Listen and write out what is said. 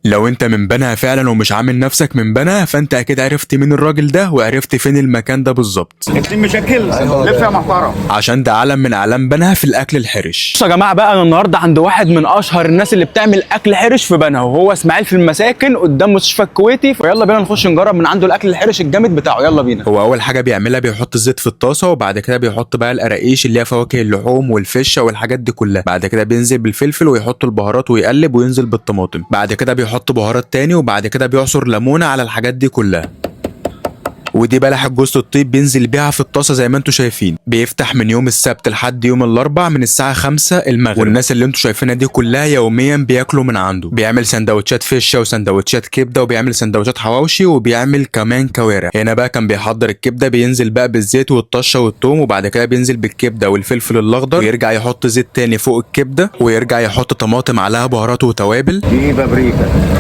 لو انت من بنها فعلا ومش عامل نفسك من بنها، فانت اكيد عرفت مين الراجل ده وعرفت فين المكان ده بالظبط، مشاكل لف يا محترم. عشان ده علم من اعلام بنها في الاكل الحرش. بصوا يا جماعه بقى، انا النهارده عند واحد من اشهر الناس اللي بتعمل اكل حرش في بنها، وهو اسماعيل في المساكن قدام مستشفى الكويتي. فيلا بينا نخش نجرب من عنده الاكل الحرش الجامد بتاعه، يلا بينا. هو اول حاجه بيعملها بيحط الزيت في الطاسه، وبعد كده بيحط بقى القراقيش اللي هي فواكه اللحوم والفشه والحاجات دي كلها، بعد كده بينزل بالفلفل ويحط البهارات ويقلب وينزل بالطماطم، بعد كده بيحط بهارات تاني، وبعد كده بيعصر ليمونه على الحاجات دي كلها. ودي بلح جوز الطيب بينزل بيها في الطاسه زي ما انتم شايفين. بيفتح من يوم السبت لحد يوم الاربع من الساعه 5 المغرب، والناس اللي انتم شايفينها دي كلها يوميا بياكلوا من عنده. بيعمل سندوتشات فشه وسندوتشات كبده، وبيعمل سندوتشات حواوشي، وبيعمل كمان كوارع. هنا بقى كان بيحضر الكبده، بينزل بقى بالزيت والطشه والثوم، وبعد كده بينزل بالكبده والفلفل الاخضر، ويرجع يحط زيت تاني فوق الكبده، ويرجع يحط طماطم عليها بهارات وتوابل. دي بابريكا.